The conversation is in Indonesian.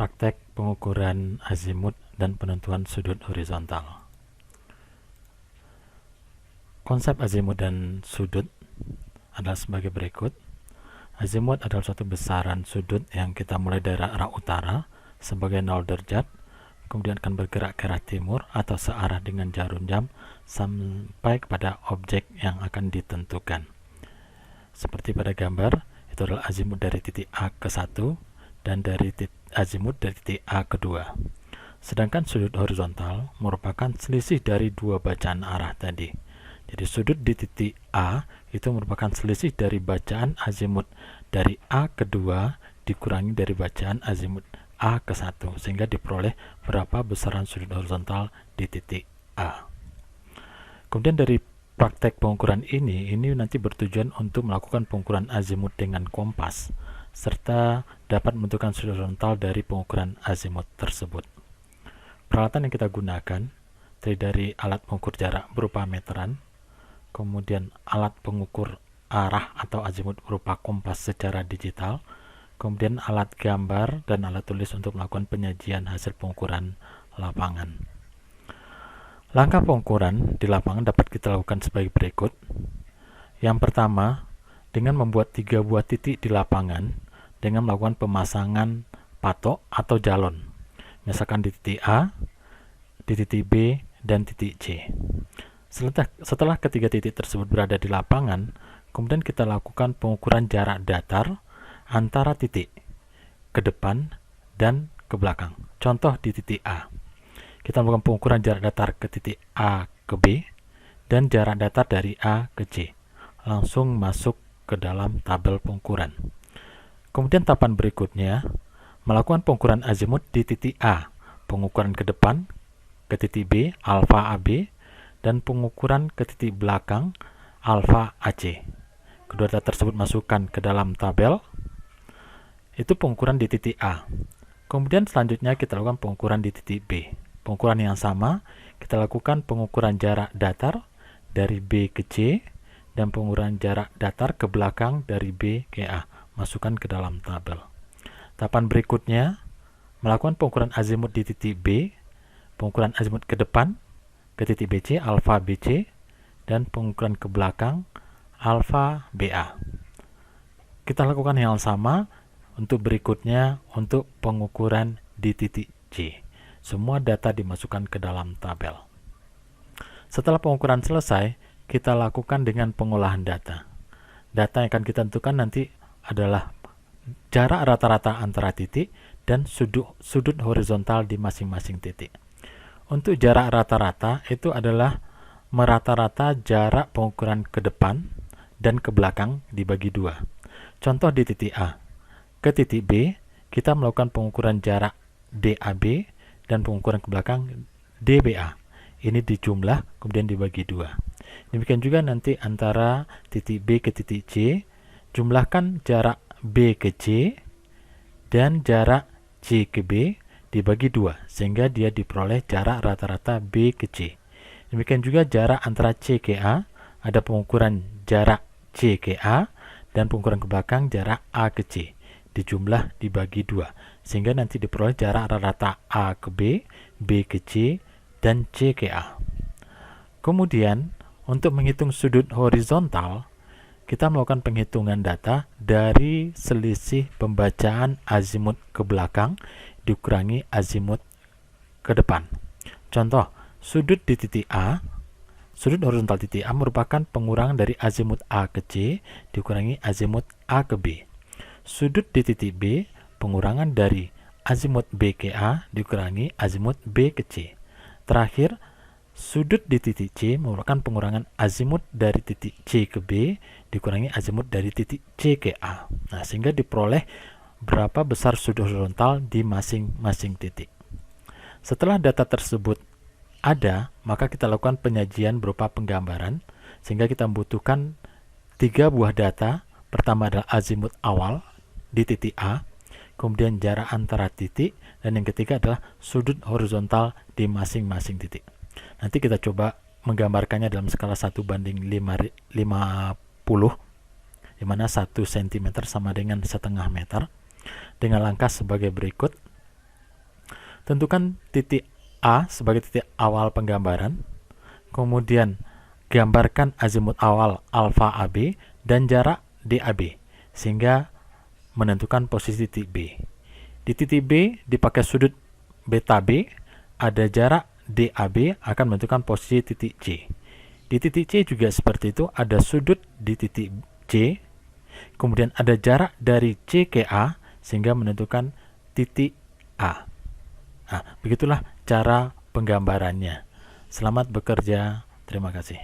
Praktek pengukuran azimut dan penentuan sudut horizontal. Konsep azimut dan sudut adalah sebagai berikut. Azimut adalah suatu besaran sudut yang kita mulai dari arah utara sebagai 0 derajat, kemudian akan bergerak ke arah timur atau searah dengan jarum jam sampai kepada objek yang akan ditentukan. Seperti pada gambar, itu adalah azimut dari titik A ke 1 dan dari azimut dari titik A ke 2. Sedangkan sudut horizontal merupakan selisih dari dua bacaan arah tadi. Jadi sudut di titik A itu merupakan selisih dari bacaan azimut dari A ke 2 dikurangi dari bacaan azimut A ke 1, sehingga diperoleh berapa besaran sudut horizontal di titik A. Kemudian dari praktek pengukuran ini nanti bertujuan untuk melakukan pengukuran azimut dengan kompas, serta dapat menentukan sudut horizontal dari pengukuran azimut tersebut. Peralatan yang kita gunakan terdiri dari alat pengukur jarak berupa meteran, kemudian alat pengukur arah atau azimut berupa kompas secara digital, kemudian alat gambar dan alat tulis untuk melakukan penyajian hasil pengukuran lapangan. Langkah pengukuran di lapangan dapat kita lakukan sebagai berikut. Yang pertama, dengan membuat 3 buah titik di lapangan dengan melakukan pemasangan patok atau jalon. Misalkan di titik A, di titik B, dan titik C. Setelah ketiga titik tersebut berada di lapangan, kemudian kita lakukan pengukuran jarak datar antara titik ke depan dan ke belakang. Contoh di titik A, kita melakukan pengukuran jarak datar ke titik A ke B dan jarak datar dari A ke C. Langsung masuk ke dalam tabel pengukuran. Kemudian tahapan berikutnya, melakukan pengukuran azimut di titik A, pengukuran ke depan ke titik B, alfa AB, dan pengukuran ke titik belakang, alfa AC. Kedua data tersebut masukkan ke dalam tabel. Itu pengukuran di titik A. Kemudian selanjutnya kita lakukan pengukuran di titik B. Pengukuran yang sama, kita lakukan pengukuran jarak datar dari B ke C, dan pengukuran jarak datar ke belakang dari B ke A. Masukkan ke dalam tabel. Tahapan berikutnya, melakukan pengukuran azimut di titik B, pengukuran azimut ke depan ke titik BC, alfa BC, dan pengukuran ke belakang, alfa BA. Kita lakukan hal yang sama untuk berikutnya untuk pengukuran di titik C. Semua data dimasukkan ke dalam tabel. Setelah pengukuran selesai, kita lakukan dengan pengolahan data. Data yang akan kita tentukan nanti adalah jarak rata-rata antara titik dan sudut horizontal di masing-masing titik. Untuk jarak rata-rata itu adalah merata-rata jarak pengukuran ke depan dan ke belakang dibagi 2. Contoh di titik A. Ke titik B, kita melakukan pengukuran jarak DAB dan pengukuran ke belakang DBA. Ini dijumlah kemudian dibagi 2. Demikian juga nanti antara titik B ke titik C, jumlahkan jarak B ke C dan jarak C ke B dibagi 2, sehingga dia diperoleh jarak rata-rata B ke C. Demikian juga jarak antara C ke A, ada pengukuran jarak C ke A, dan pengukuran ke belakang jarak A ke C. Dijumlah dibagi 2, sehingga nanti diperoleh jarak rata-rata A ke B, B ke C, dan C ke A. Kemudian, untuk menghitung sudut horizontal, kita melakukan penghitungan data dari selisih pembacaan azimut ke belakang dikurangi azimut ke depan. Contoh, sudut di titik A, sudut horizontal titik A merupakan pengurangan dari azimut A ke C dikurangi azimut A ke B. Sudut di titik B, pengurangan dari azimut B ke A dikurangi azimut B ke C. Terakhir, sudut di titik C merupakan pengurangan azimut dari titik C ke B dikurangi azimut dari titik C ke A. Nah, sehingga diperoleh berapa besar sudut horizontal di masing-masing titik. Setelah data tersebut ada, maka kita lakukan penyajian berupa penggambaran, sehingga kita membutuhkan 3 buah data. Pertama adalah azimut awal di titik A, kemudian jarak antara titik, dan yang ketiga adalah sudut horizontal di masing-masing titik. Nanti kita coba menggambarkannya dalam skala 1:50, di mana 1 cm sama dengan setengah meter, dengan langkah sebagai berikut. Tentukan titik A sebagai titik awal penggambaran, kemudian gambarkan azimut awal alfa AB dan jarak DAB, sehingga menentukan posisi titik B. Di titik B dipakai sudut beta B, ada jarak DAB akan menentukan posisi titik C. Di titik C juga seperti itu, ada sudut di titik C, kemudian ada jarak dari C ke A sehingga menentukan titik A. Nah, begitulah cara penggambarannya. Selamat bekerja, terima kasih.